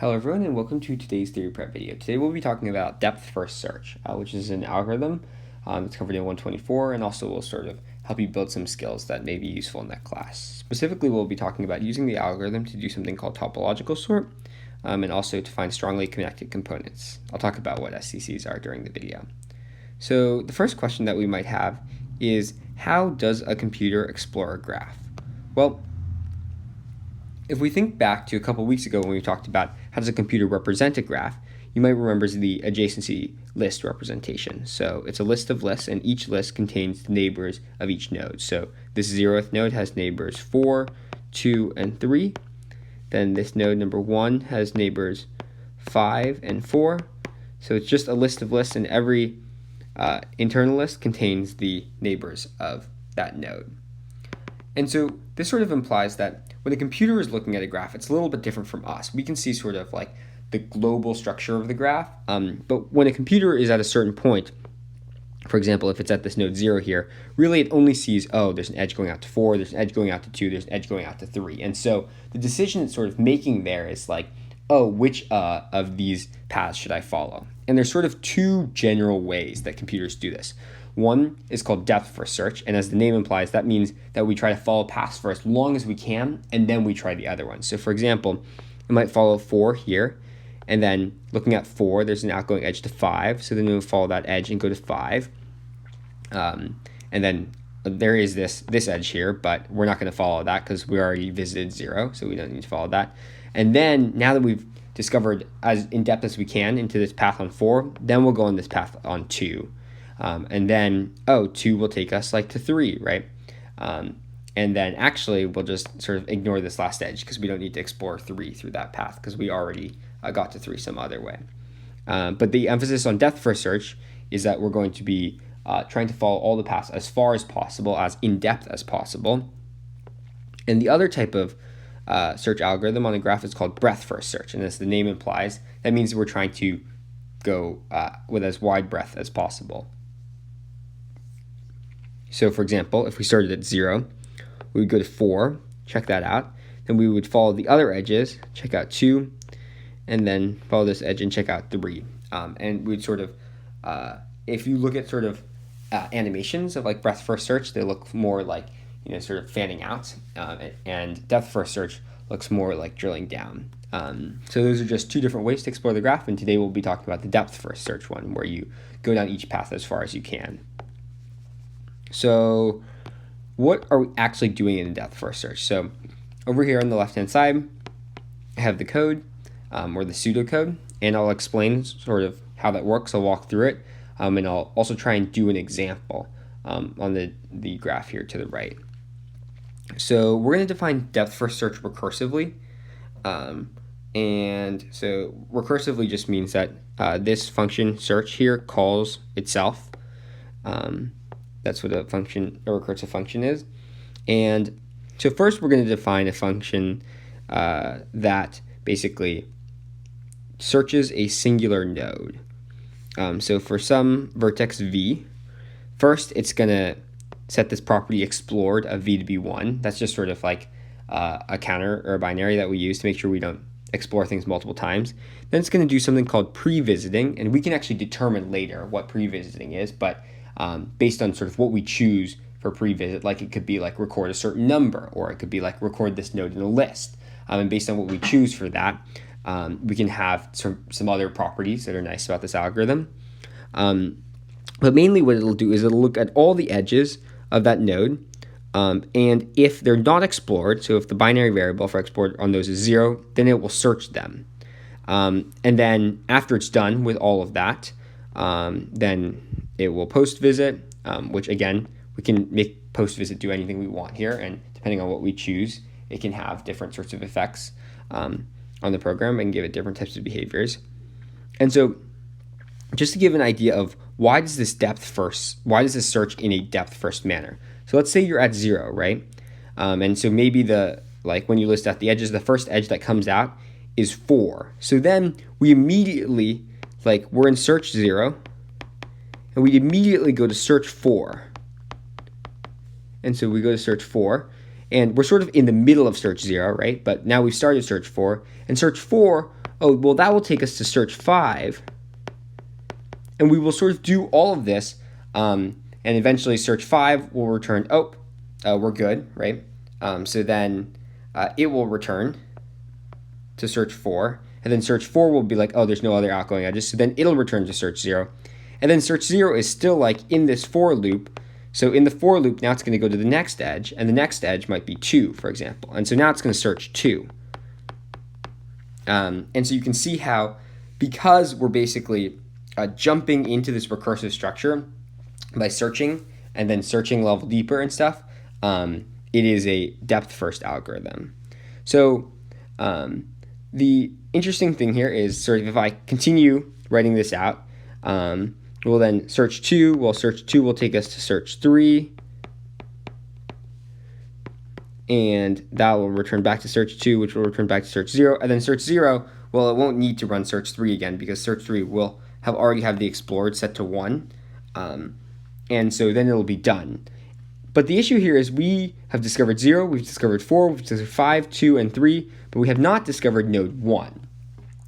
Hello everyone and welcome to today's theory prep video. Today we'll be talking about depth first search, which is an algorithm. It's covered in 124 and also will sort of help you build some skills that may be useful in that class. Specifically, we'll be talking about using the algorithm to do something called topological sort and also to find strongly connected components. I'll talk about what SCCs are during the video. So the first question that we might have is, how does a computer explore a graph? Well, if we think back to a couple weeks ago when we talked about how does a computer represent a graph, you might remember the adjacency list representation. So it's a list of lists, and each list contains the neighbors of each node. So this 0th node has neighbors 4, 2, and 3. Then this node number 1 has neighbors 5 and 4. So it's just a list of lists, and every internal list contains the neighbors of that node. And so this sort of implies that when a computer is looking at a graph, it's a little bit different from us. We can see sort of like the global structure of the graph, but when a computer is at a certain point, for example, if it's at this node 0 here, really it only sees, oh, there's an edge going out to 4, there's an edge going out to 2, there's an edge going out to 3. And so the decision it's sort of making there is like, oh, which of these paths should I follow? And there's sort of two general ways that computers do this. One is called depth first search, and as the name implies, that means that we try to follow paths for as long as we can, and then we try the other one. So for example, it might follow 4 here, and then looking at 4, there's an outgoing edge to 5, so then we'll follow that edge and go to 5. And then there is this edge here, but we're not going to follow that because we already visited 0, so we don't need to follow that. And then now that we've discovered as in depth as we can into this path on 4, then we'll go on this path on 2. And then, 2 will take us like to 3, right? And then actually we'll just sort of ignore this last edge because we don't need to explore 3 through that path because we already got to 3 some other way. But the emphasis on depth first search is that we're going to be trying to follow all the paths as far as possible, as in-depth as possible. And the other type of search algorithm on a graph is called breadth first search. And as the name implies, that means we're trying to go with as wide breadth as possible. So for example, if we started at 0, we would go to 4, check that out. Then we would follow the other edges, check out 2, and then follow this edge and check out 3. And we'd sort of, if you look at sort of animations of like breadth first search, they look more like, sort of fanning out. And depth first search looks more like drilling down. So those are just two different ways to explore the graph, and today we'll be talking about the depth first search one, where you go down each path as far as you can. So what are we actually doing in the depth first search? So over here on the left hand side, I have the code or the pseudocode, and I'll explain sort of how that works. I'll walk through it, and I'll also try and do an example on the graph here to the right. So we're going to define depth first search recursively. And so recursively just means that this function search here calls itself. That's what a recursive function is. And so first we're going to define a function that basically searches a singular node. So for some vertex v, first it's going to set this property explored of v to be 1. That's just sort of like a counter or a binary that we use to make sure we don't explore things multiple times. Then it's going to do something called pre-visiting, and we can actually determine later what pre-visiting is, but based on sort of what we choose for pre-visit, like it could be like record a certain number, or it could be like record this node in a list. And based on what we choose for that, we can have some other properties that are nice about this algorithm. But mainly what it'll do is it'll look at all the edges of that node, and if they're not explored, so if the binary variable for explored on those is 0, then it will search them. And then after it's done with all of that, then it will post visit, which again, we can make post visit do anything we want here, and depending on what we choose, it can have different sorts of effects on the program and give it different types of behaviors. And so just to give an idea of why does this search in a depth first manner? So let's say you're at 0, right? And so maybe when you list out the edges, the first edge that comes out is 4. So then we immediately, we're in search 0, and we immediately go to search 4. And so we go to search 4, and we're sort of in the middle of search 0, right? But now we've started search 4, and search 4, oh, well, that will take us to search 5. And we will sort of do all of this, and eventually search 5 will return, we're good, right? So then it will return to search 4. And then search 4 will be like, oh, there's no other outgoing edges. So then it'll return to search 0. And then search 0 is still like in this for loop. So in the for loop, now it's going to go to the next edge. And the next edge might be 2, for example. And so now it's going to search 2. And so you can see how, because we're basically jumping into this recursive structure by searching and then searching level deeper and stuff, it is a depth-first algorithm. So the interesting thing here is sort of if I continue writing this out, we'll then search 2. Well, search 2 will take us to search 3. And that will return back to search 2, which will return back to search 0. And then search 0, well, it won't need to run search 3 again because search 3 will already have the explored set to 1. And so then it'll be done. But the issue here is we have discovered 0, we've discovered 4, we've discovered 5, 2, and 3, but we have not discovered node 1.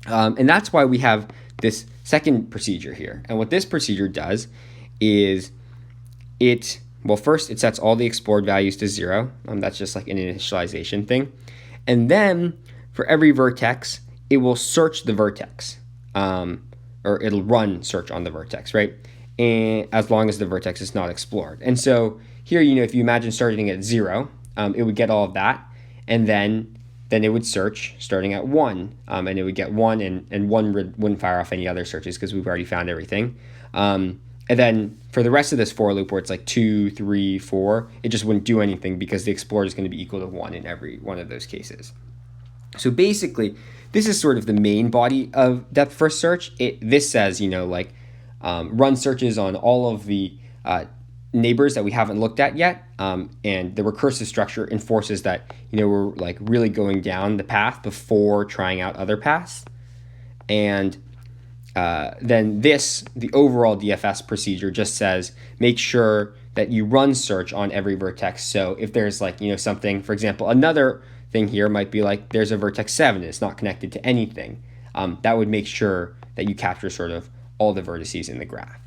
And that's why we have this second procedure here. And what this procedure does is first it sets all the explored values to 0. That's just like an initialization thing. And then for every vertex, it will search the vertex, or it'll run search on the vertex, right? And as long as the vertex is not explored. And so here, if you imagine starting at 0, it would get all of that, and then it would search starting at 1, and it would get 1, and 1 wouldn't fire off any other searches because we've already found everything. And then for the rest of this for loop where it's like 2, 3, 4, it just wouldn't do anything because the explored is going to be equal to 1 in every one of those cases. So basically, this is sort of the main body of depth-first search. This says, run searches on all of the neighbors that we haven't looked at yet, and the recursive structure enforces that we're like really going down the path before trying out other paths. And then the overall DFS procedure just says make sure that you run search on every vertex. So if there's something, for example, another thing here might be like there's a vertex 7, it's not connected to anything. That would make sure that you capture sort of all the vertices in the graph.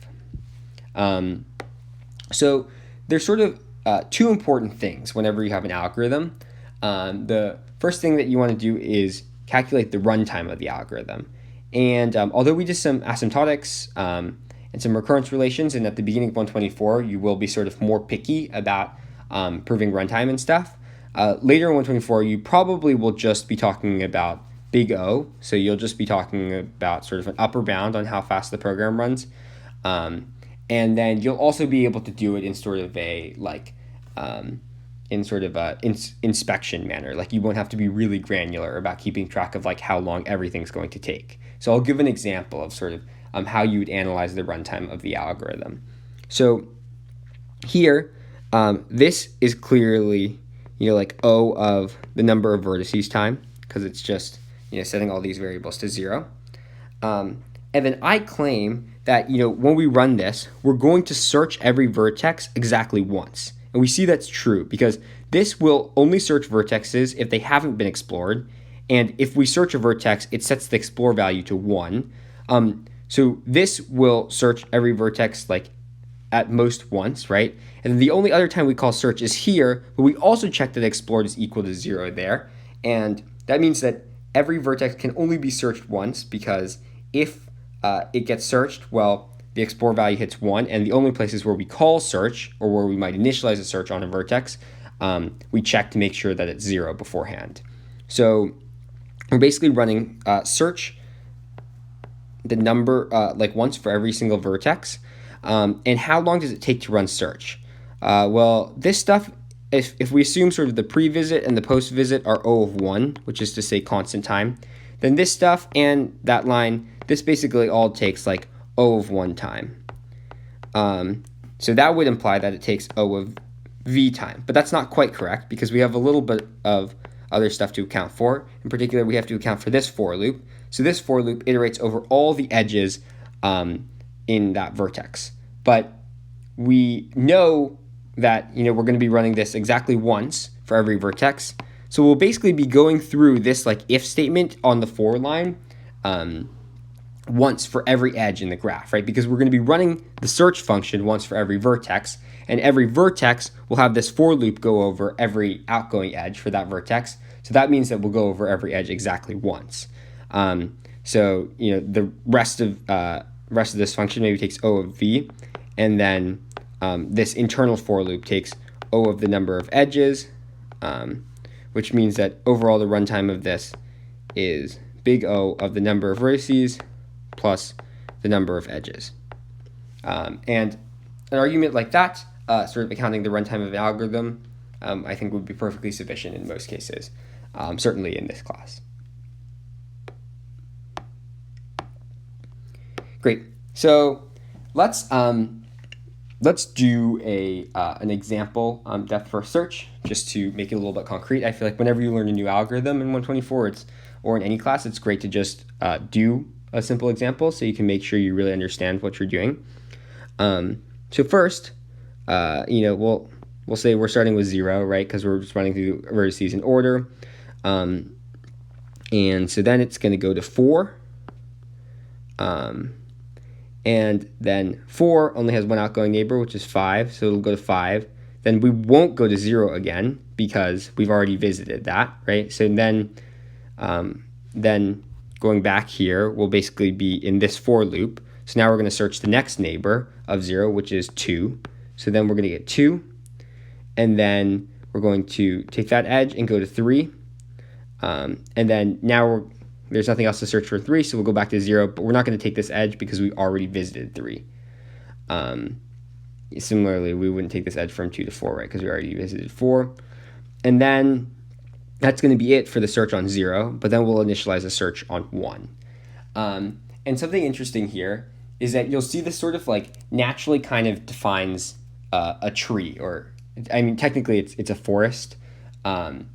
So there's sort of two important things whenever you have an algorithm. The first thing that you want to do is calculate the runtime of the algorithm. And although we did some asymptotics and some recurrence relations, and at the beginning of 124, you will be sort of more picky about proving runtime and stuff. Later in 124, you probably will just be talking about big O. So you'll just be talking about sort of an upper bound on how fast the program runs. And then you'll also be able to do it in sort of a inspection manner. Like you won't have to be really granular about keeping track of like how long everything's going to take. So I'll give an example of sort of how you would analyze the runtime of the algorithm. So here, this is clearly like O of the number of vertices time, because it's just setting all these variables to 0. And then I claim that when we run this, we're going to search every vertex exactly once. And we see that's true because this will only search vertexes if they haven't been explored. And if we search a vertex, it sets the explore value to 1. So this will search every vertex like at most once, right? And then the only other time we call search is here, but we also check that explored is equal to 0 there. And that means that every vertex can only be searched once, because if it gets searched, well, the explore value hits 1, and the only places where we call search, or where we might initialize a search on a vertex, we check to make sure that it's 0 beforehand. So we're basically running search the number like once for every single vertex. And how long does it take to run search? Well, this stuff, if we assume sort of the pre-visit and the post-visit are O of 1, which is to say constant time, then this stuff and that line, this basically all takes like O of 1 time. So that would imply that it takes O of V time, but that's not quite correct because we have a little bit of other stuff to account for. In particular, we have to account for this for loop. So this for loop iterates over all the edges in that vertex. But we know that we're going to be running this exactly once for every vertex. So we'll basically be going through this like if statement on the for line once for every edge in the graph, right? Because we're going to be running the search function once for every vertex, and every vertex will have this for loop go over every outgoing edge for that vertex. So that means that we'll go over every edge exactly once. So the rest of this function maybe takes O of v, and then this internal for loop takes O of the number of edges, which means that overall the runtime of this is big O of the number of vertices plus the number of edges. And an argument like that, sort of accounting the runtime of an algorithm, I think would be perfectly sufficient in most cases, certainly in this class. Great. So let's do an example depth first search just to make it a little bit concrete. I feel like whenever you learn a new algorithm in 124, or in any class, it's great to just do a simple example so you can make sure you really understand what you're doing. So first, we'll say we're starting with 0, right? Because we're just running through vertices in order. And so then it's going to go to 4. And then 4 only has one outgoing neighbor, which is 5, so it'll go to 5. Then we won't go to 0 again because we've already visited that, right? So then going back here will basically be in this for loop. So now we're going to search the next neighbor of 0, which is 2. So then we're going to get 2. And then we're going to take that edge and go to 3. And then now there's nothing else to search for 3, so we'll go back to 0. But we're not going to take this edge because we already visited 3. Similarly, we wouldn't take this edge from 2 to 4, right? Because we already visited 4. And then that's going to be it for the search on 0, but then we'll initialize a search on 1. And something interesting here is that you'll see this sort of like naturally kind of defines a tree, or I mean, technically it's a forest. But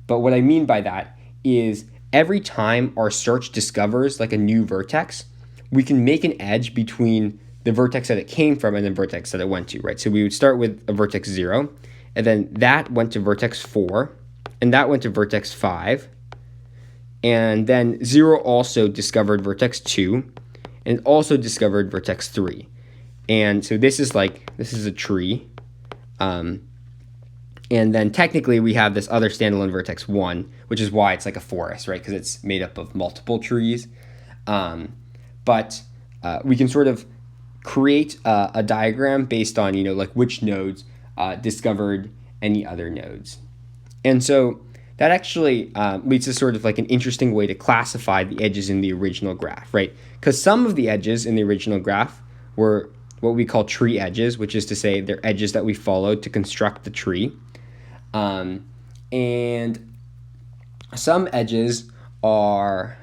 what I mean by that is every time our search discovers like a new vertex, we can make an edge between the vertex that it came from and the vertex that it went to, right? So we would start with a vertex 0, and then that went to vertex 4, and that went to vertex 5, and then 0 also discovered vertex 2, and also discovered vertex 3. And so this is a tree. And then technically we have this other standalone vertex 1, which is why it's like a forest, right? Because it's made up of multiple trees. But we can sort of create a diagram based on, like which nodes discovered any other nodes. And so that actually leads to sort of like an interesting way to classify the edges in the original graph, right? Because some of the edges in the original graph were what we call tree edges, which is to say they're edges that we followed to construct the tree. And some edges are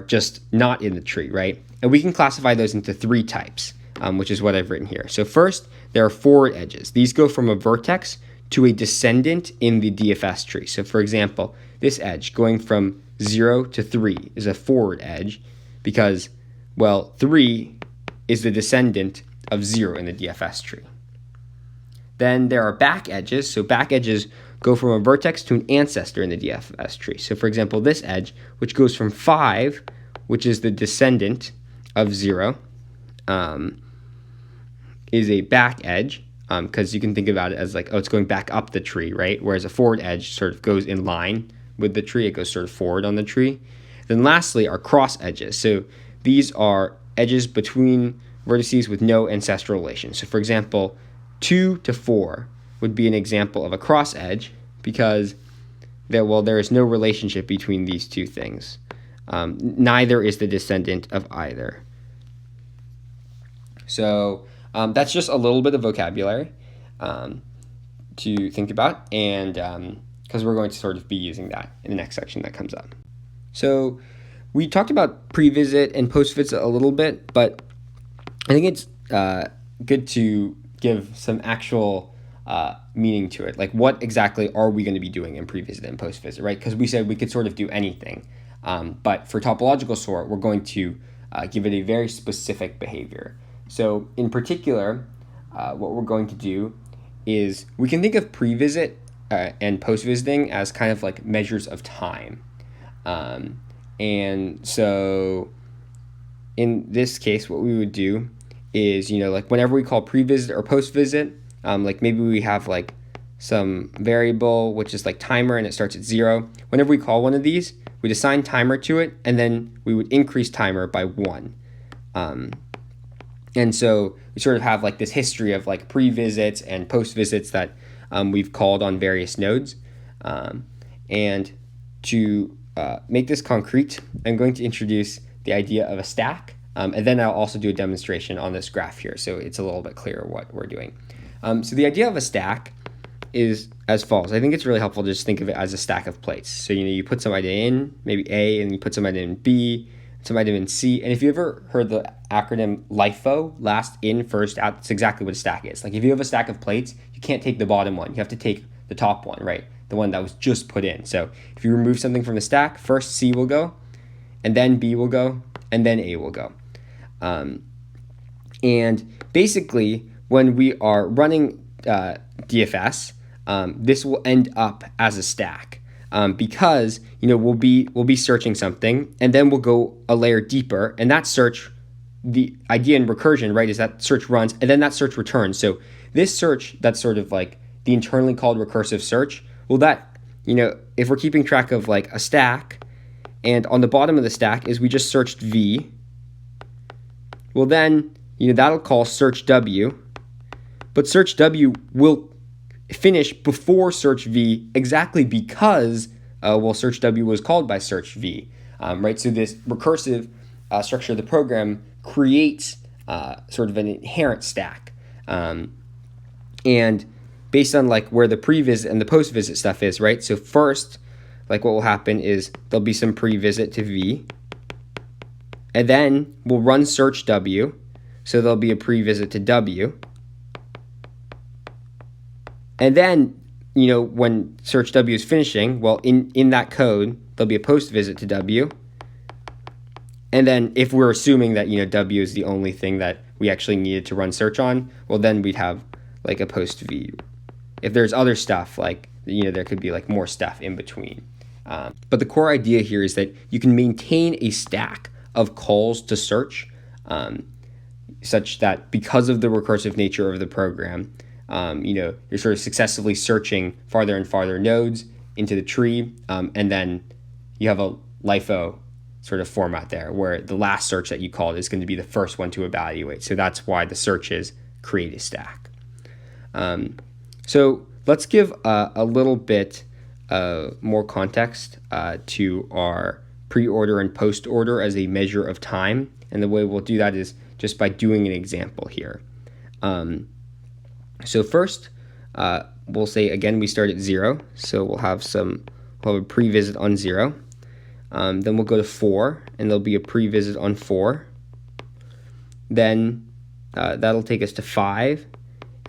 just not in the tree, right? And we can classify those into 3 types, which is what I've written here. So first, there are forward edges. These go from a vertex to a descendant in the DFS tree. So for example, this edge going from 0 to 3 is a forward edge because, well, 3 is the descendant of 0 in the DFS tree. Then there are back edges. So back edges go from a vertex to an ancestor in the DFS tree. So for example, this edge, which goes from 5, which is the descendant of 0, is a back edge, because you can think about it as like, it's going back up the tree, right? Whereas a forward edge sort of goes in line with the tree. It goes sort of forward on the tree. Then lastly are cross edges. So these are edges between vertices with no ancestral relation. So for example, 2 to 4 would be an example of a cross edge because there is no relationship between these two things. Neither is the descendant of either. So that's just a little bit of vocabulary to think about, and because we're going to sort of be using that in the next section that comes up. So we talked about pre-visit and post-visit a little bit, but I think it's good to give some actual meaning to it. Like, what exactly are we going to be doing in pre-visit and post-visit, right? Because we said we could sort of do anything. But for topological sort, we're going to give it a very specific behavior. So in particular, what we're going to do is we can think of pre-visit and post-visiting as kind of like measures of time. And so in this case, what we would do is, like whenever we call pre-visit or post-visit, like maybe we have like some variable, which is like timer, and it starts at 0. Whenever we call one of these, we'd assign timer to it, and then we would increase timer by 1. And so we sort of have like this history of like pre-visits and post-visits that we've called on various nodes. And to make this concrete, I'm going to introduce the idea of a stack, and then I'll also do a demonstration on this graph here, so it's a little bit clearer what we're doing. So the idea of a stack is as follows. I think it's really helpful to just think of it as a stack of plates. So you put some item in, maybe A, and you put some item in B, some item in C. And if you ever heard the acronym LIFO, last in, first out, that's exactly what a stack is. Like if you have a stack of plates, you can't take the bottom one. You have to take the top one, right? The one that was just put in. So if you remove something from the stack, first C will go, and then B will go, and then A will go. And basically, when we are running DFS, this will end up as a stack because we'll be searching something, and then we'll go a layer deeper, and that search, the idea in recursion, right, is that search runs and then that search returns. So this search, that's sort of like the internally called recursive search. Well, that if we're keeping track of like a stack, and on the bottom of the stack is we just searched V. Well, then that'll call search W, but search W will finish before search V exactly because search W was called by search V, right? So this recursive structure of the program creates sort of an inherent stack, and based on like where the pre-visit and the post-visit stuff is, right? So first, like what will happen is there'll be some pre-visit to V, and then we'll run search W, so there'll be a pre-visit to W. And then, when search W is finishing, well, in that code, there'll be a post visit to W. And then if we're assuming that, W is the only thing that we actually needed to run search on, well, then we'd have like a post V. If there's other stuff, like, there could be like more stuff in between. But the core idea here is that you can maintain a stack of calls to search such that because of the recursive nature of the program, you're sort of successively searching farther and farther nodes into the tree, and then you have a LIFO sort of format there where the last search that you called is going to be the first one to evaluate. So that's why the searches create a stack. So let's give a little bit more context to our pre-order and post-order as a measure of time. And the way we'll do that is just by doing an example here. So first, we'll say, again, we start at 0. So we'll have a pre-visit on 0. Then we'll go to 4, and there'll be a pre-visit on 4. Then that'll take us to 5,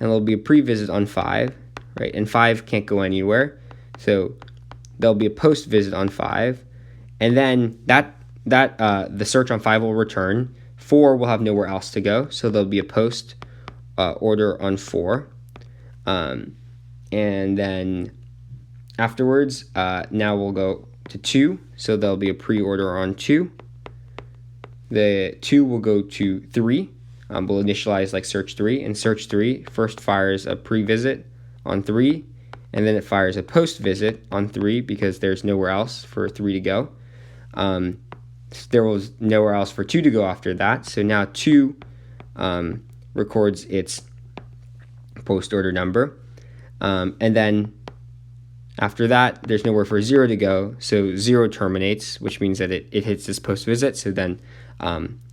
and there'll be a pre-visit on 5, right? And 5 can't go anywhere, so there'll be a post-visit on 5. And then the search on 5 will return. 4 will have nowhere else to go, so there'll be a post order on 4. And then afterwards, now we'll go to 2, so there'll be a pre-order on 2. The 2 will go to 3. We'll initialize like search 3, and search 3 first fires a pre-visit on 3, and then it fires a post-visit on 3 because there's nowhere else for 3 to go. There was nowhere else for 2 to go after that, so now 2 records its post-order number, and then after that, there's nowhere for 0 to go, so 0 terminates, which means that it hits this post-visit, so then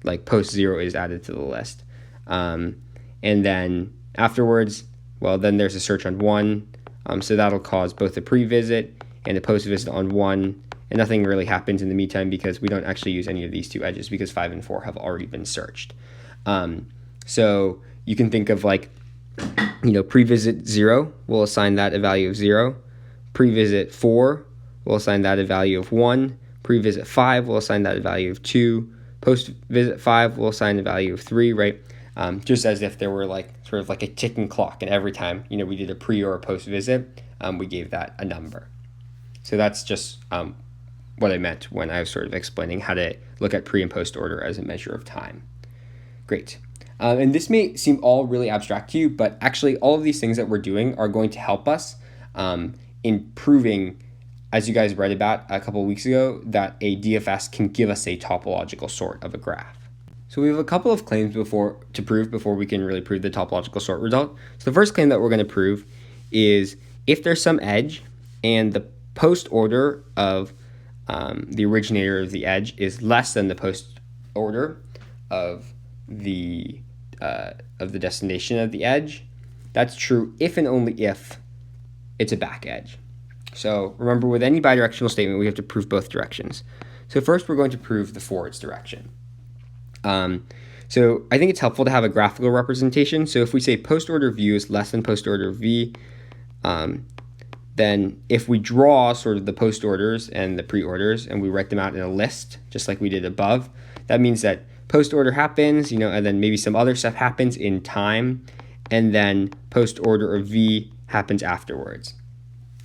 like post 0 is added to the list. And then afterwards, well, then there's a search on 1, so that'll cause both a pre-visit and a post-visit on 1, and nothing really happens in the meantime because we don't actually use any of these two edges because 5 and 4 have already been searched. So you can think of like, pre-visit 0, we'll assign that a value of 0. Pre-visit 4, we'll assign that a value of 1. Pre-visit 5, we'll assign that a value of 2. Post-visit 5, we'll assign a value of 3, right? Just as if there were like sort of like a ticking clock, and every time, we did a pre or a post-visit, we gave that a number. So that's just what I meant when I was sort of explaining how to look at pre and post order as a measure of time. Great. And this may seem all really abstract to you, but actually all of these things that we're doing are going to help us in proving, as you guys read about a couple of weeks ago, that a DFS can give us a topological sort of a graph. So we have a couple of claims to prove before we can really prove the topological sort result. So the first claim that we're going to prove is if there's some edge and the post order of the originator of the edge is less than the post order of the destination of the edge, that's true if and only if it's a back edge. So remember, with any bidirectional statement, we have to prove both directions. So first, we're going to prove the forwards direction. So I think it's helpful to have a graphical representation. So if we say post order of u is less than post order of v, then if we draw sort of the post orders and the pre-orders and we write them out in a list, just like we did above, that means that post order happens, and then maybe some other stuff happens in time, and then post order of v happens afterwards.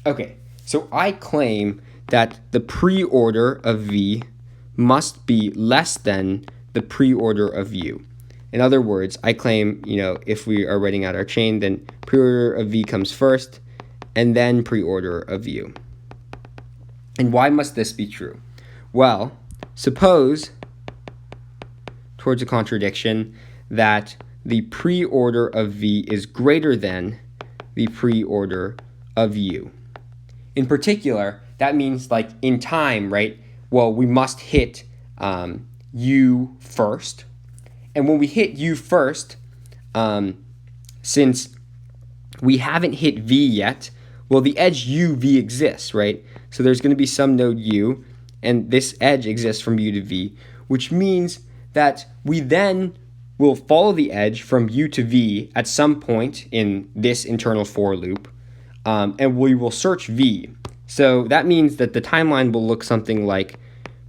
Okay, so I claim that the pre-order of v must be less than the pre-order of u. In other words, I claim, if we are writing out our chain, then pre-order of v comes first, and then pre-order of u. And why must this be true? Well, suppose, towards a contradiction, that the pre-order of v is greater than the pre-order of u. In particular, that means like in time, right? Well, we must hit u first. And when we hit u first, since we haven't hit v yet, well, the edge uv exists, right? So there's going to be some node u, and this edge exists from u to v, which means that we then will follow the edge from u to v at some point in this internal for loop, and we will search v. So that means that the timeline will look something like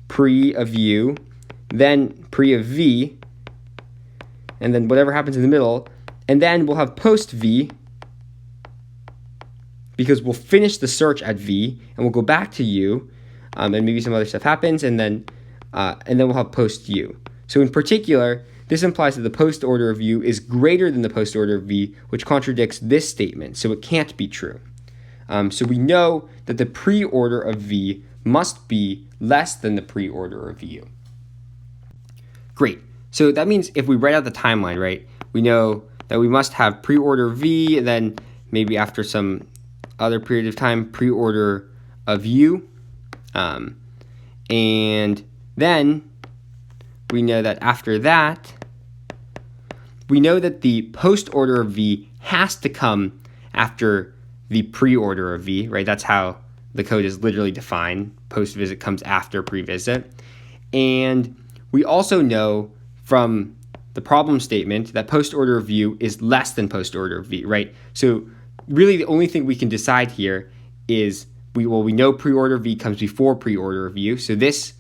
pre of u, then pre of v, and then whatever happens in the middle, and then we'll have post v, because we'll finish the search at v, and we'll go back to u, and maybe some other stuff happens, and then we'll have post u. So in particular, this implies that the post order of u is greater than the post order of v, which contradicts this statement, so it can't be true. So we know that the pre-order of v must be less than the pre-order of u. Great. So that means if we write out the timeline, right, we know that we must have pre-order v, and then maybe after some other period of time, pre-order of u. And then we know that after that, we know that the post order of v has to come after the pre-order of v, right? That's how the code is literally defined. Post-visit comes after pre-visit. And we also know from the problem statement that post-order of u is less than post-order of v, right? So really the only thing we can decide here is, we know pre-order v comes before pre-order of u, so this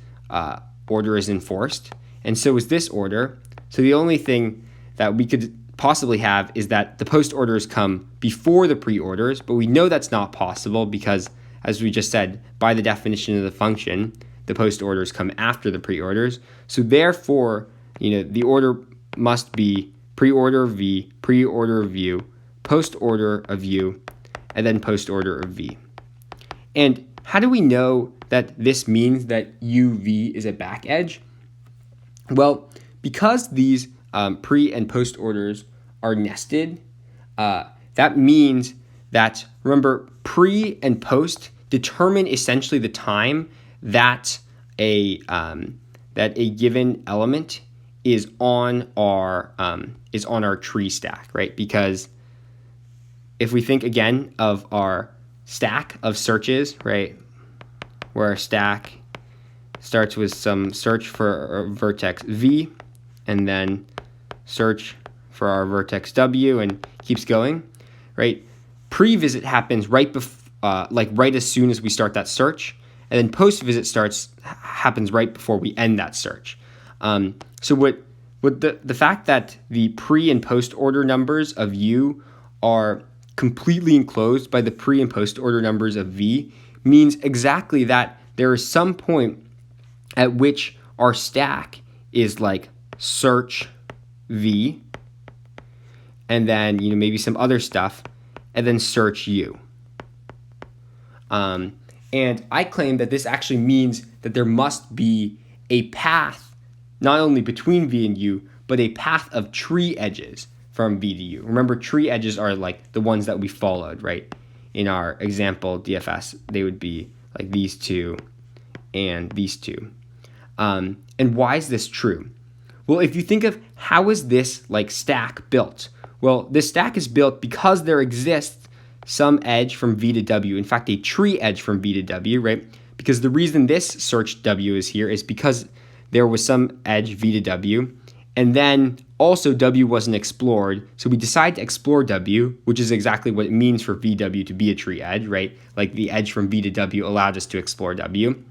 order is enforced, and so is this order. So the only thing that we could possibly have is that the post orders come before the pre-orders, but we know that's not possible because, as we just said, by the definition of the function, the post orders come after the pre-orders. So therefore, the order must be pre-order of v, pre-order of u, post order of u, and then post order of v. And how do we know that this means that uv is a back edge? Well, because these pre and post orders are nested, that means that, remember, pre and post determine essentially the time that a given element is on our tree stack, right? Because if we think again of our stack of searches, right, where our stack starts with some search for vertex v, and then search for our vertex w, and keeps going, right? Pre-visit happens right as soon as we start that search, and then post-visit happens right before we end that search. So what the fact that the pre and post order numbers of u are completely enclosed by the pre and post order numbers of v means exactly that there is some point at which our stack is like search v, and then maybe some other stuff, and then search u. And I claim that this actually means that there must be a path not only between v and u, but a path of tree edges from v to u. Remember, tree edges are like the ones that we followed, right? In our example DFS, they would be like these two and these two. And why is this true? Well, if you think of how is this like stack built? Well, this stack is built because there exists some edge from v to w. In fact, a tree edge from v to w, right? Because the reason this search w is here is because there was some edge v to w, and then also w wasn't explored, so we decide to explore w, which is exactly what it means for vw to be a tree edge, right? Like the edge from v to w allowed us to explore w.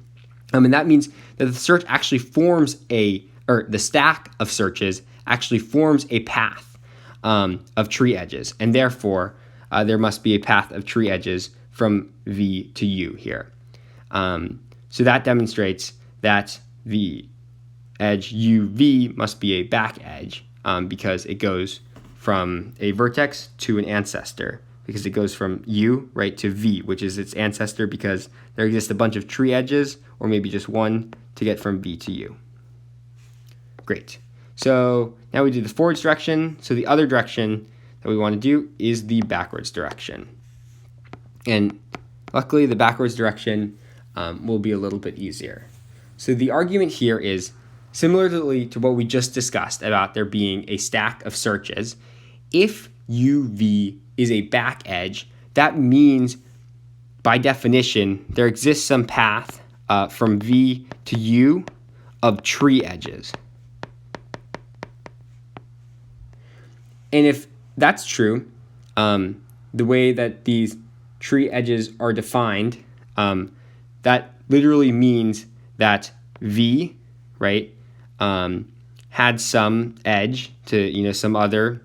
And that means that the search actually forms the stack of searches actually forms a path of tree edges, and therefore there must be a path of tree edges from v to u here. So that demonstrates that the edge uv must be a back edge because it goes from a vertex to an ancestor, because it goes from u, right, to v, which is its ancestor, because there exists a bunch of tree edges, or maybe just one, to get from v to u. Great. So now we do the forwards direction. So the other direction that we want to do is the backwards direction. And luckily, the backwards direction will be a little bit easier. So the argument here is, similarly to what we just discussed about there being a stack of searches, if uv is a back edge, that means by definition there exists some path from v to u of tree edges. And if that's true, the way that these tree edges are defined, that literally means that v, right, had some edge to some other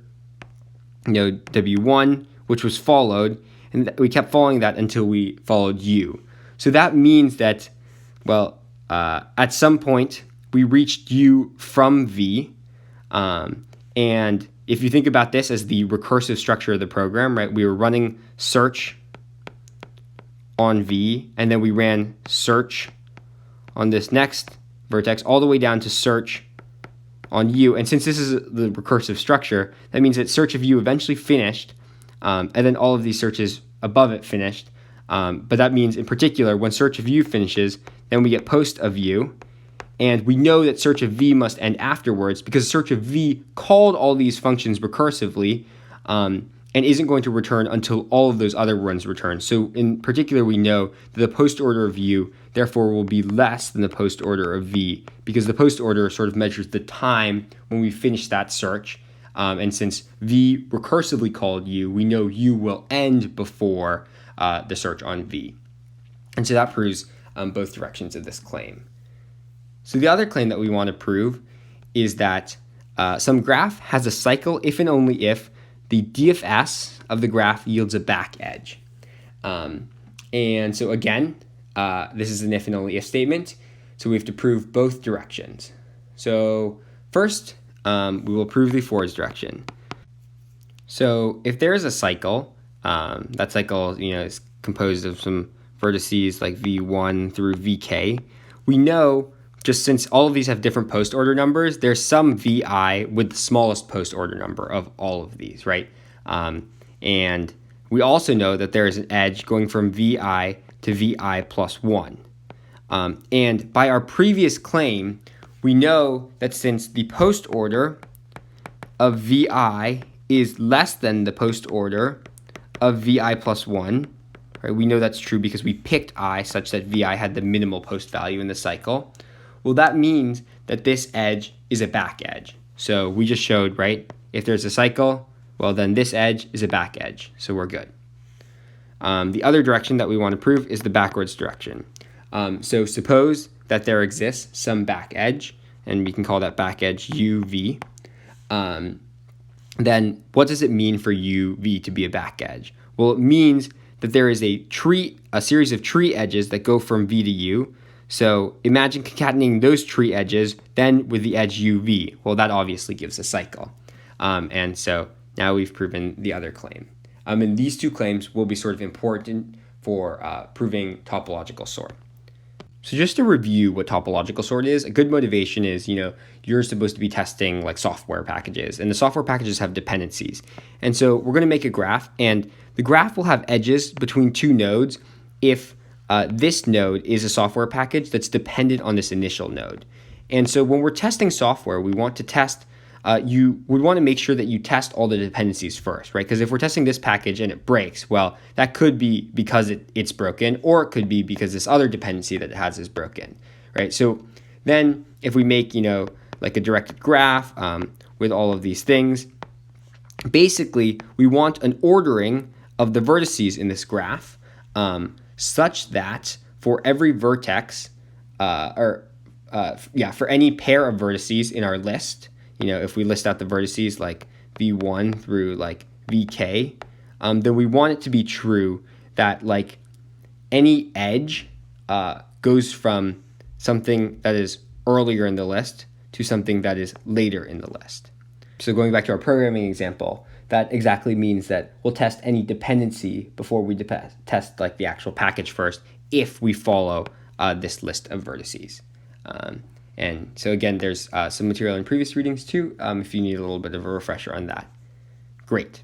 w1, which was followed, and we kept following that until we followed u. So that means that, well, at some point we reached u from v, and if you think about this as the recursive structure of the program, right, we were running search on v, and then we ran search on this next vertex all the way down to search on u. And since this is the recursive structure, that means that search of u eventually finished, and then all of these searches above it finished. But that means in particular, when search of u finishes, then we get post of u. And we know that search of v must end afterwards because search of v called all these functions recursively and isn't going to return until all of those other ones return. So in particular, we know that the post order of u therefore will be less than the post order of v, because the post order sort of measures the time when we finish that search. And since v recursively called u, we know u will end before the search on v. And so that proves both directions of this claim. So the other claim that we want to prove is that some graph has a cycle if and only if the DFS of the graph yields a back edge. And so again, this is an if and only if statement, so we have to prove both directions. So first, we will prove the forwards direction. So if there is a cycle, that cycle is composed of some vertices like v1 through vk, we know, just since all of these have different post order numbers, there's some vi with the smallest post order number of all of these, right? And we also know that there is an edge going from vi to vi plus 1. And by our previous claim, we know that since the post order of vi is less than the post order of vi plus 1, right? We know that's true because we picked I such that vi had the minimal post value in the cycle. Well, that means that this edge is a back edge. So we just showed, right, if there's a cycle, well, then this edge is a back edge. So we're good. The other direction that we want to prove is the backwards direction. So suppose that there exists some back edge, and we can call that back edge uv. Then what does it mean for uv to be a back edge? Well, it means that there is a series of tree edges that go from v to u, So imagine concatenating those tree edges then with the edge UV. Well, that obviously gives a cycle. And so now we've proven the other claim. And these two claims will be sort of important for proving topological sort. So just to review what topological sort is, a good motivation is, you're supposed to be testing like software packages, and the software packages have dependencies. And so we're going to make a graph, and the graph will have edges between two nodes if this node is a software package that's dependent on this initial node. And so when we're testing software, we want to test, you would want to make sure that you test all the dependencies first, right? Because if we're testing this package and it breaks, well, that could be because it's broken, or it could be because this other dependency that it has is broken, right? So then if we make, like a directed graph with all of these things, basically we want an ordering of the vertices in this graph such that for every vertex, for any pair of vertices in our list, if we list out the vertices like v1 through like vk, then we want it to be true that like any edge goes from something that is earlier in the list to something that is later in the list. So going back to our programming example, that exactly means that we'll test any dependency before we test like the actual package first if we follow this list of vertices. And so again, there's some material in previous readings too, if you need a little bit of a refresher on that. Great.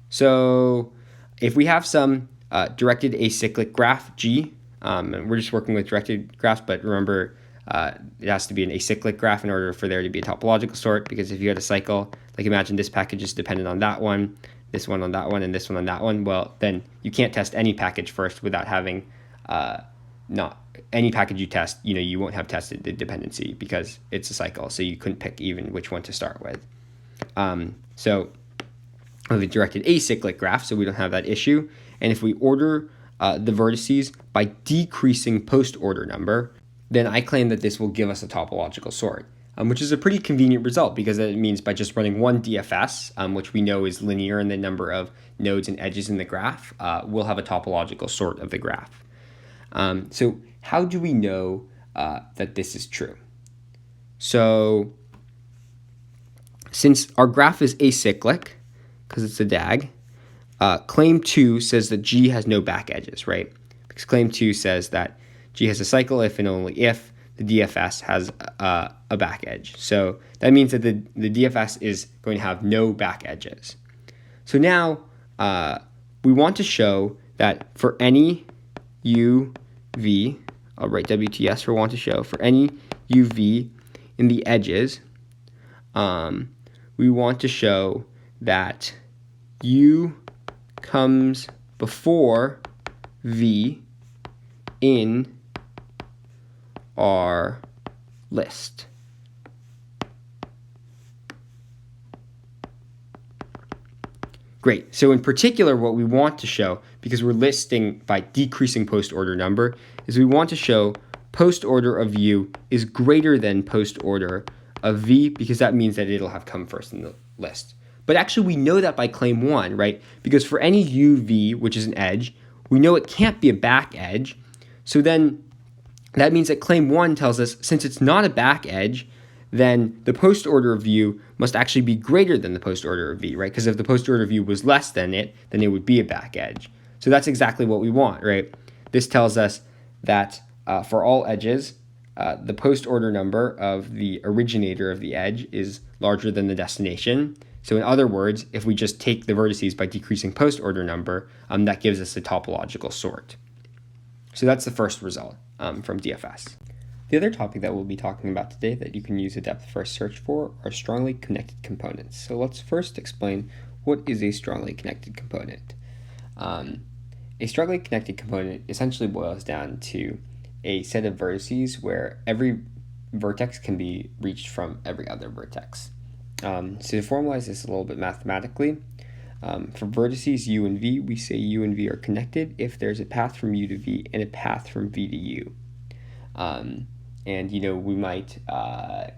So if we have some directed acyclic graph G, and we're just working with directed graphs, but remember it has to be an acyclic graph in order for there to be a topological sort, because if you had a cycle, like imagine this package is dependent on that one, this one on that one, and this one on that one, well, then you can't test any package first without having not any package you test, you won't have tested the dependency because it's a cycle, so you couldn't pick even which one to start with. So we have a directed acyclic graph, so we don't have that issue. And if we order the vertices by decreasing post-order number, then I claim that this will give us a topological sort, which is a pretty convenient result because it means by just running one DFS, which we know is linear in the number of nodes and edges in the graph, we'll have a topological sort of the graph. So how do we know that this is true? So since our graph is acyclic, because it's a DAG, claim 2 says that G has no back edges, right? Because claim 2 says that G has a cycle if and only if the DFS has a back edge. So that means that the DFS is going to have no back edges. So now we want to show that for any UV, I'll write WTS for want to show, for any UV in the edges, we want to show that U comes before V in our list. Great. So in particular, what we want to show, because we're listing by decreasing post-order number, is we want to show post-order of U is greater than post-order of V, because that means that it'll have come first in the list. But actually, we know that by claim 1, right? Because for any UV, which is an edge, we know it can't be a back edge. So then that means that claim 1 tells us since it's not a back edge, then the post order of U must actually be greater than the post order of V, right? Because if the post order of U was less than it, then it would be a back edge. So that's exactly what we want, right? This tells us that for all edges, the post order number of the originator of the edge is larger than the destination. So in other words, if we just take the vertices by decreasing post order number, that gives us a topological sort. So that's the first result from DFS. The other topic that we'll be talking about today that you can use a depth-first search for are strongly connected components. So let's first explain what is a strongly connected component. A strongly connected component essentially boils down to a set of vertices where every vertex can be reached from every other vertex. So to formalize this a little bit mathematically, for vertices U and V, we say U and V are connected if there's a path from U to V and a path from V to U. And we might,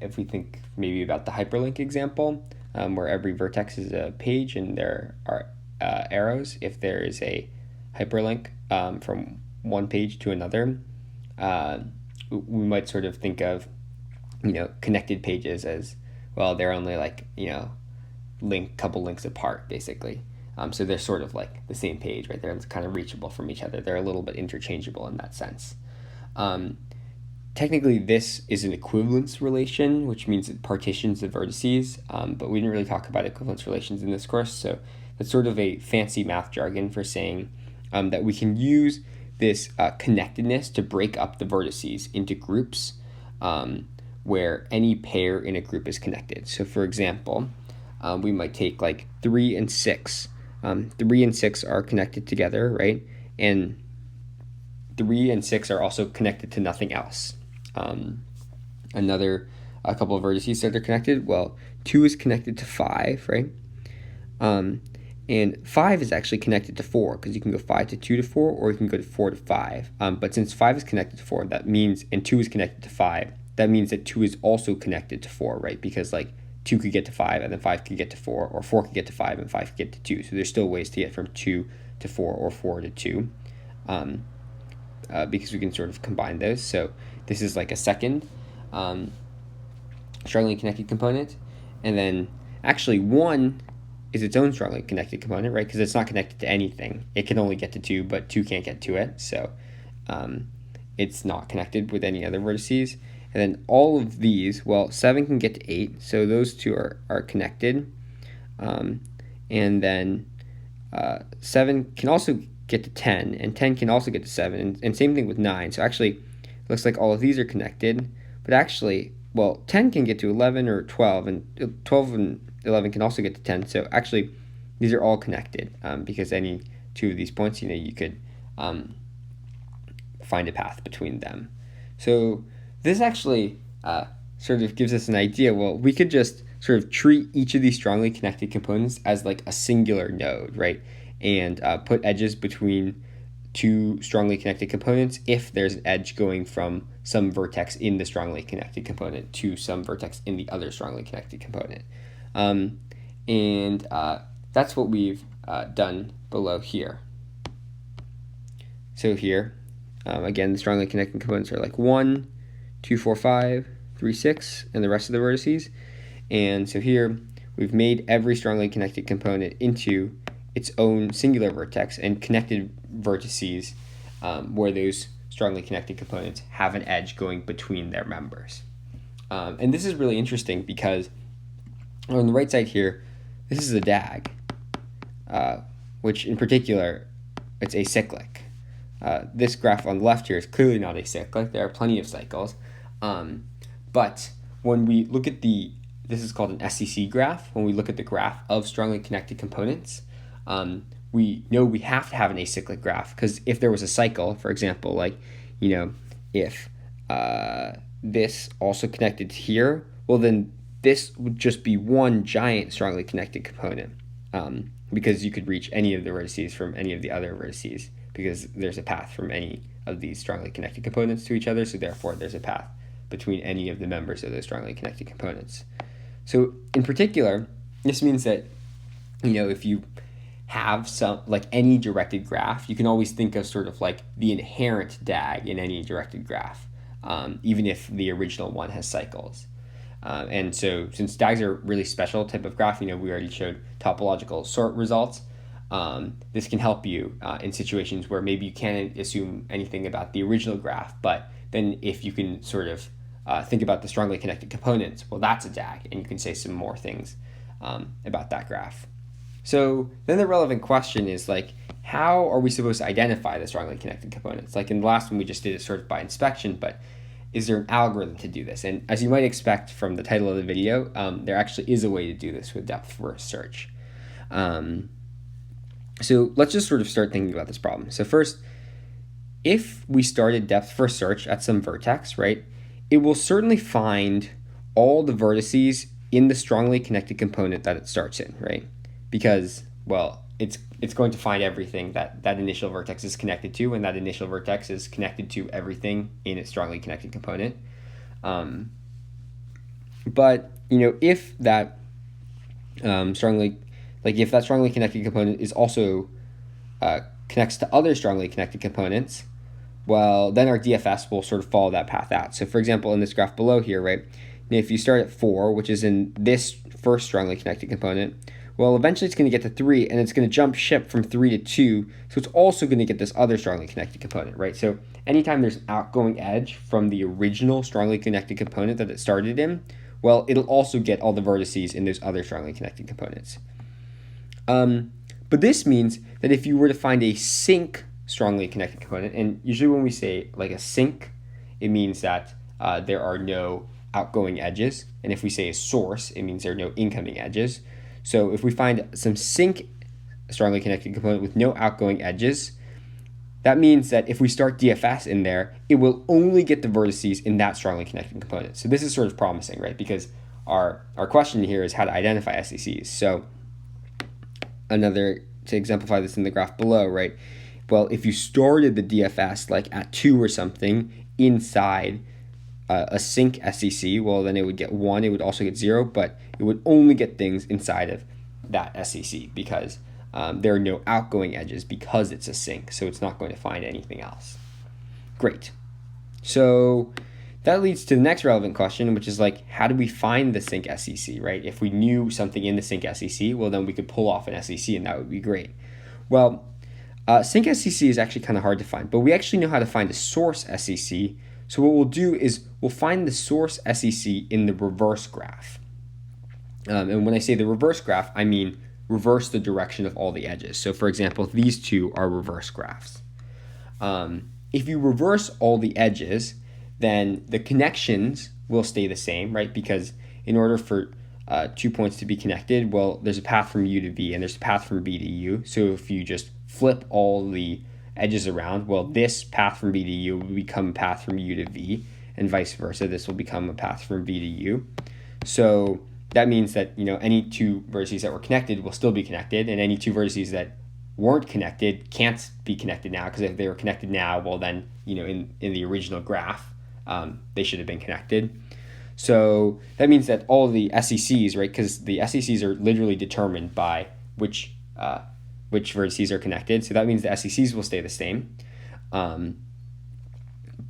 if we think maybe about the hyperlink example, where every vertex is a page and there are arrows, if there is a hyperlink from one page to another, we might sort of think of, connected pages as, well, they're only like, couple links apart, basically. So they're sort of like the same page, right? They're kind of reachable from each other. They're a little bit interchangeable in that sense. Technically, this is an equivalence relation, which means it partitions the vertices, but we didn't really talk about equivalence relations in this course, so that's sort of a fancy math jargon for saying that we can use this connectedness to break up the vertices into groups where any pair in a group is connected. So for example, we might take like 3 and 6. 3 and 6 are connected together, right? And 3 and 6 are also connected to nothing else. A couple of vertices that are connected, well, 2 is connected to 5, right? And 5 is actually connected to 4, because you can go 5 to 2 to 4, or you can go to 4 to 5. But since 5 is connected to 4, that means, and 2 is connected to 5, that means that 2 is also connected to 4, right? Because like 2 could get to 5, and then 5 could get to 4, or 4 could get to 5, and 5 could get to 2. So there's still ways to get from 2 to 4, or 4 to 2, because we can sort of combine those. So this is like a second strongly connected component. And then actually 1 is its own strongly connected component, right? Because it's not connected to anything. It can only get to 2, but 2 can't get to it. So it's not connected with any other vertices. And then all of these, well, 7 can get to 8, so those two are connected. And then 7 can also get to 10, and 10 can also get to 7, and same thing with 9. So actually, it looks like all of these are connected, but actually, well, 10 can get to 11 or 12, and 12 and 11 can also get to 10. So actually, these are all connected because any two of these points, you could find a path between them. So this actually sort of gives us an idea. Well, we could just sort of treat each of these strongly connected components as like a singular node, right? And put edges between two strongly connected components if there's an edge going from some vertex in the strongly connected component to some vertex in the other strongly connected component. And that's what we've done below here. So here, again, the strongly connected components are like 1, 2, 4, 5, 3, 6, and the rest of the vertices. And so here, we've made every strongly connected component into its own singular vertex and connected vertices where those strongly connected components have an edge going between their members. And this is really interesting because on the right side here, this is a DAG, which in particular, it's acyclic. This graph on the left here is clearly not acyclic. There are plenty of cycles. But when we look at this is called an SCC graph. When we look at the graph of strongly connected components, we know we have to have an acyclic graph, because if there was a cycle, for example, like, if this also connected to here, well, then this would just be one giant strongly connected component, because you could reach any of the vertices from any of the other vertices, because there's a path from any of these strongly connected components to each other, so therefore there's a path between any of the members of those strongly connected components. So in particular, this means that, if you have any directed graph, you can always think of sort of like the inherent DAG in any directed graph, even if the original one has cycles. And so since DAGs are a really special type of graph, we already showed topological sort results. This can help you in situations where maybe you can't assume anything about the original graph, but then if you can sort of think about the strongly connected components, well, that's a DAG, and you can say some more things about that graph. So then the relevant question is, how are we supposed to identify the strongly connected components? Like in the last one, we just did it sort of by inspection, but is there an algorithm to do this? And as you might expect from the title of the video, there actually is a way to do this with depth-first search. So let's just sort of start thinking about this problem. So first, if we started depth-first search at some vertex, right, it will certainly find all the vertices in the strongly connected component that it starts in, right? Because, well, it's going to find everything that initial vertex is connected to, and that initial vertex is connected to everything in its strongly connected component. But, if that if that strongly connected component is also connects to other strongly connected components, well, then our DFS will sort of follow that path out. So for example, in this graph below here, right, if you start at 4, which is in this first strongly connected component, well, eventually it's going to get to 3, and it's going to jump ship from 3 to 2, so it's also going to get this other strongly connected component, right? So anytime there's an outgoing edge from the original strongly connected component that it started in, well, it'll also get all the vertices in those other strongly connected components. But this means that if you were to find a sink strongly connected component, and usually when we say like a sink, it means that there are no outgoing edges, and if we say a source, it means there are no incoming edges. So if we find some sink strongly connected component with no outgoing edges, that means that if we start DFS in there, it will only get the vertices in that strongly connected component. So this is sort of promising, right? Because our question here is how to identify SCCs. So to exemplify this in the graph below, right? Well, if you started the DFS like at 2 or something inside a sink SCC, well, then it would get 1. It would also get 0, but it would only get things inside of that SCC because there are no outgoing edges because it's a sink, so it's not going to find anything else. Great. So that leads to the next relevant question, which is like, how do we find the sink SCC, right? If we knew something in the sink SCC, well, then we could pull off an SCC, and that would be great. Well, sink SCC is actually kind of hard to find, but we actually know how to find a source SCC. So what we'll do is we'll find the source SCC in the reverse graph. And when I say the reverse graph, I mean reverse the direction of all the edges. So for example, these two are reverse graphs. If you reverse all the edges, then the connections will stay the same, right? Because in order for 2 points to be connected, well, there's a path from U to V and there's a path from V to U. So if you just flip all the edges around, well, this path from V to U will become a path from U to V, and vice versa. This will become a path from V to U. So that means that, any two vertices that were connected will still be connected, and any two vertices that weren't connected can't be connected now, because if they were connected now, well, then, in the original graph, they should have been connected. So that means that all the SCCs, right, because the SCCs are literally determined by which vertices are connected. So that means the SCCs will stay the same.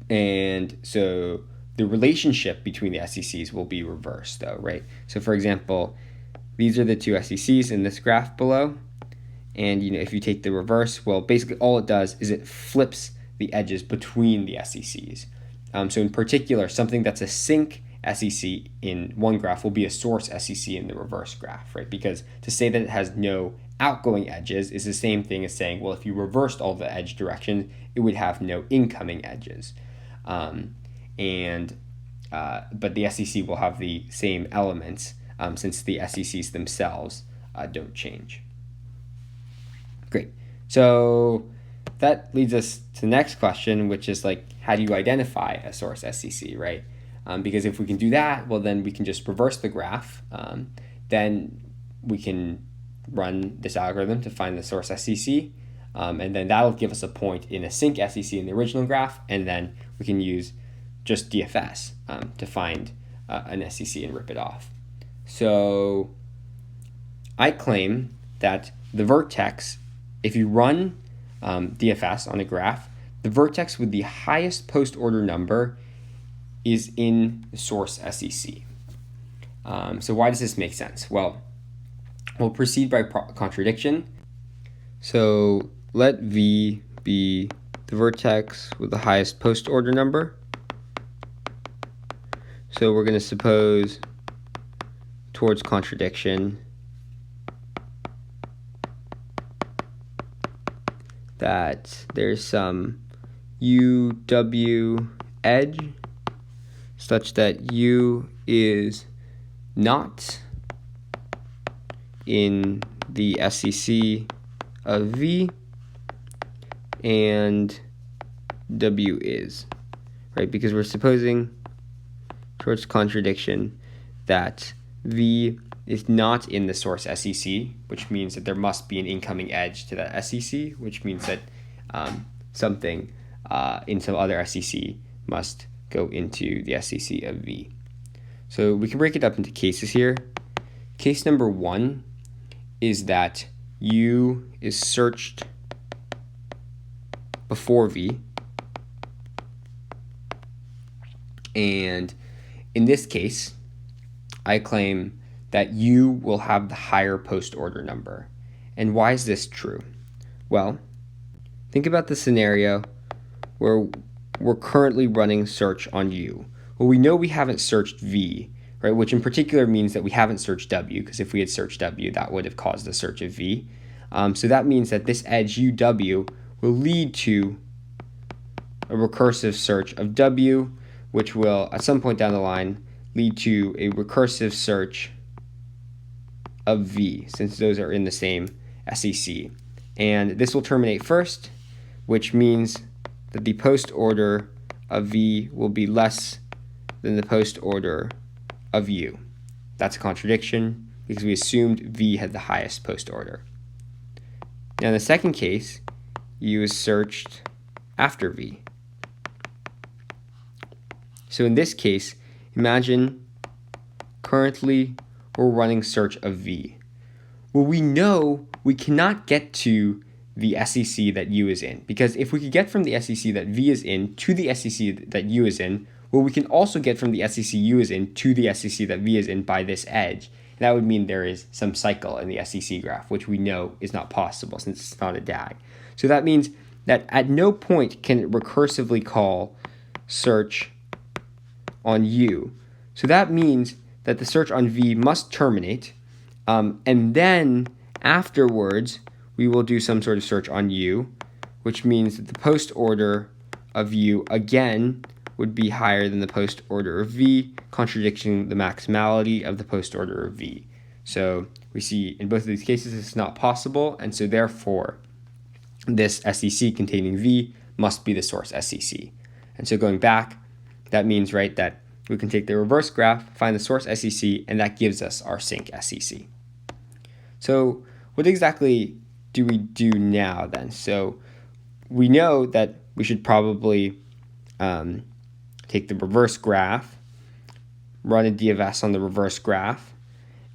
And so the relationship between the SCCs will be reversed though, right? So for example, these are the two SCCs in this graph below. And if you take the reverse, well, basically all it does is it flips the edges between the SCCs. So in particular, something that's a sink SCC in one graph will be a source SCC in the reverse graph, right? Because to say that it has no outgoing edges is the same thing as saying, well, if you reversed all the edge directions, it would have no incoming edges. But the SCC will have the same elements since the SCCs themselves don't change. Great. So that leads us to the next question, which is like, how do you identify a source SCC, right? Because if we can do that, well, then we can just reverse the graph. Then we can run this algorithm to find the source SCC. And then that'll give us a point in a sink SCC in the original graph. And then we can use just DFS to find an SCC and rip it off. So I claim that the vertex, if you run DFS on a graph, the vertex with the highest post-order number is in the source SCC. So why does this make sense? Well, we'll proceed by contradiction. So let V be the vertex with the highest post-order number. So we're going to suppose towards contradiction that there's some UW edge such that U is not in the SCC of V and W is, right? Because we're supposing towards contradiction that V is not in the source SCC, which means that there must be an incoming edge to that SCC, which means that something in some other SCC must go into the SCC of V. So we can break it up into cases here. Case number 1 is that U is searched before V, And in this case, I claim that U will have the higher post order number. And why is this true? Well, think about the scenario where we're currently running search on U. Well, we know we haven't searched V, right? Which in particular means that we haven't searched W, because if we had searched W, that would have caused the search of V. So that means that this edge UW will lead to a recursive search of W, which will, at some point down the line, lead to a recursive search of V, since those are in the same SEC. And this will terminate first, which means that the post order of V will be less than the post order of U. That's a contradiction because we assumed V had the highest post order. Now in the second case, U is searched after V. So in this case, imagine currently we're running search of V. Well, we know we cannot get to the SEC that U is in, because if we could get from the SEC that V is in to the SEC that U is in, well, we can also get from the SEC U is in to the SEC that V is in by this edge. And that would mean there is some cycle in the SEC graph, which we know is not possible since it's not a DAG. So that means that at no point can it recursively call search on U. So that means that the search on V must terminate, and then afterwards we will do some sort of search on U, which means that the post order of U again would be higher than the post order of V, contradicting the maximality of the post order of V. So we see in both of these cases it's not possible, and so therefore this SEC containing V must be the source SEC. And so going back, that means, right, that we can take the reverse graph, find the source SEC, and that gives us our sink SEC. So what exactly do we do now then? So we know that we should probably take the reverse graph, run a DFS on the reverse graph,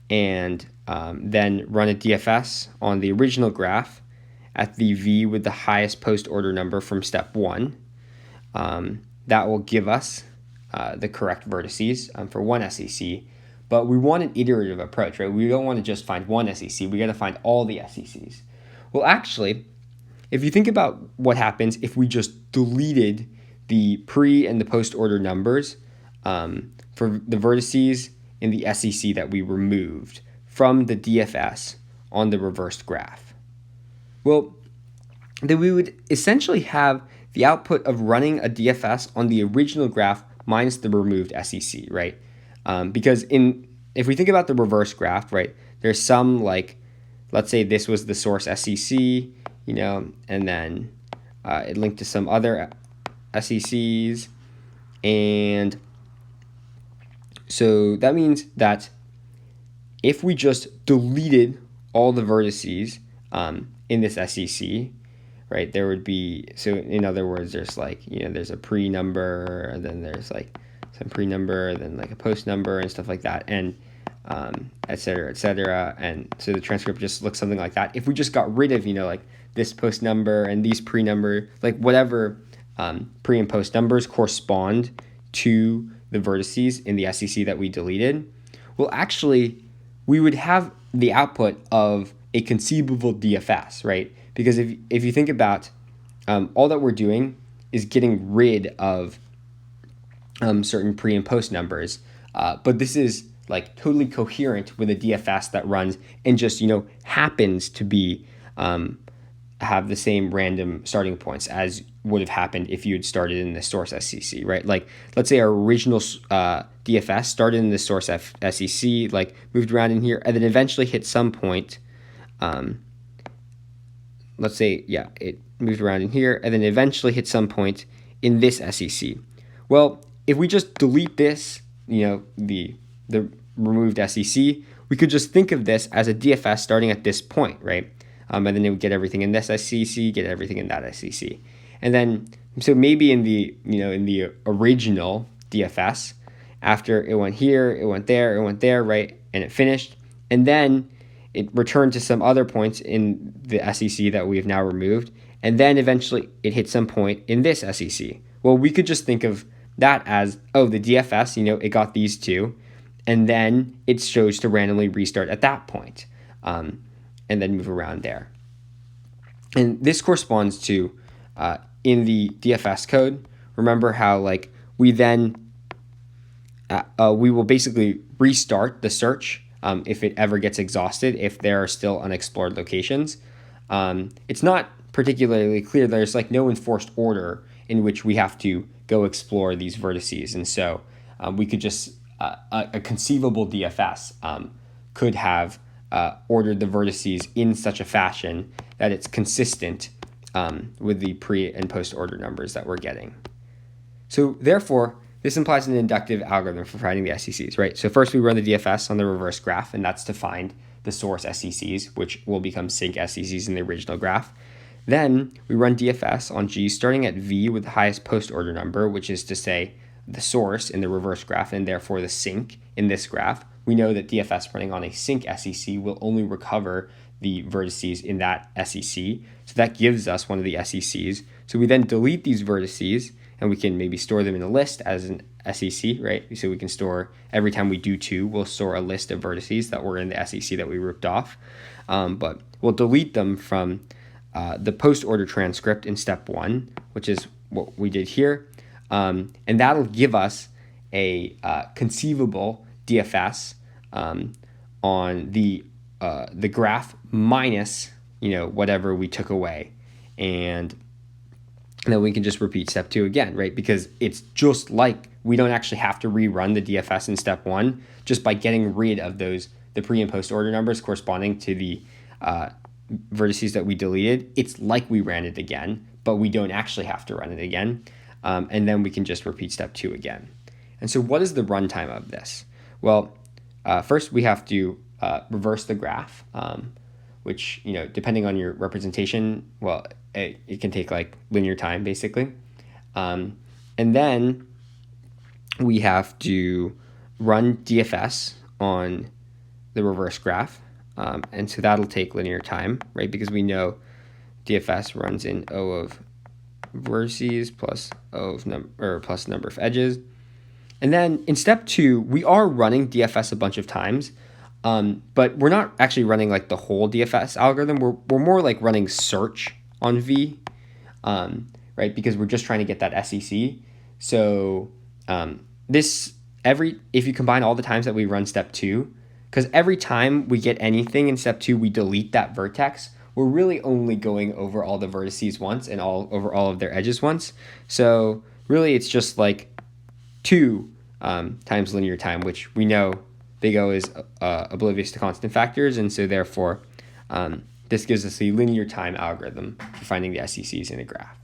and then run a DFS on the original graph at the V with the highest post order number from step 1. That will give us the correct vertices for one SEC, but we want an iterative approach, right? We don't want to just find one SEC, we got to find all the SECs. Well, actually, if you think about what happens if we just deleted the pre and the post order numbers for the vertices in the SEC that we removed from the DFS on the reversed graph, well, then we would essentially have the output of running a DFS on the original graph minus the removed SEC, right? Because if we think about the reverse graph, right, there's some, like, let's say this was the source SEC, and then it linked to some other SECs, and so that means that if we just deleted all the vertices in this SEC, right, there would be, so in other words, there's like, there's a pre number, and then there's like some pre number, then like a post number and stuff like that, and et cetera, and so the transcript just looks something like that. If we just got rid of, like this post number and these pre number, like whatever pre and post numbers correspond to the vertices in the SEC that we deleted, well, actually, we would have the output of a conceivable DFS, right? Because if you think about all that we're doing is getting rid of certain pre and post numbers, but this is like totally coherent with a DFS that runs and just happens to be have the same random starting points as would have happened if you had started in the source SEC, right? Like, let's say our original DFS started in the source SEC, like moved around in here, and then eventually hit some point. Let's say, it moved around in here, and then eventually hit some point in this SEC. Well, if we just delete this, the removed SEC, we could just think of this as a DFS starting at this point, right? And then it would get everything in this SEC, get everything in that SEC. And then, so maybe in the original DFS, after it went here, it went there, right? And it finished. And then it returned to some other points in the SEC that we have now removed. And then eventually it hit some point in this SEC. Well, we could just think of that as, oh, the DFS, it got these two, and then it shows to randomly restart at that point, and then move around there. And this corresponds to, in the DFS code, remember how like we then, we will basically restart the search if it ever gets exhausted, if there are still unexplored locations. It's not particularly clear. There's like no enforced order in which we have to go explore these vertices. And so we could just, a conceivable DFS could have ordered the vertices in such a fashion that it's consistent with the pre and post order numbers that we're getting. So therefore, this implies an inductive algorithm for finding the SECs, right? So first we run the DFS on the reverse graph, and that's to find the source SECs, which will become sync SECs in the original graph. Then we run DFS on G starting at V with the highest post order number, which is to say the source in the reverse graph and therefore the sync in this graph. We know that DFS running on a sync SEC will only recover the vertices in that SEC. So that gives us one of the SECs. So we then delete these vertices, and we can maybe store them in a list as an SEC, right? So we can store, every time we do 2, we'll store a list of vertices that were in the SEC that we ripped off. But we'll delete them from the post-order transcript in step 1, which is what we did here. And that'll give us a conceivable DFS on the graph minus, whatever we took away. And then we can just repeat step 2 again, right? Because it's just like we don't actually have to rerun the DFS in step 1 just by getting rid of the pre and post order numbers corresponding to the vertices that we deleted. It's like we ran it again, but we don't actually have to run it again. And then we can just repeat step 2 again. And so what is the runtime of this? Well, first we have to reverse the graph, which, depending on your representation, well, it can take like linear time basically. And then we have to run DFS on the reverse graph. And so that'll take linear time, right? Because we know DFS runs in O of vertices plus O of plus number of edges. And then in step 2, we are running DFS a bunch of times, but we're not actually running like the whole DFS algorithm. We're more like running search on V, right? Because we're just trying to get that SEC. So if you combine all the times that we run step 2, because every time we get anything in step 2, we delete that vertex. We're really only going over all the vertices once and over all of their edges once. So really it's just like 2 times linear time, which we know big O is oblivious to constant factors. And so therefore, this gives us a linear time algorithm for finding the SECs in a graph.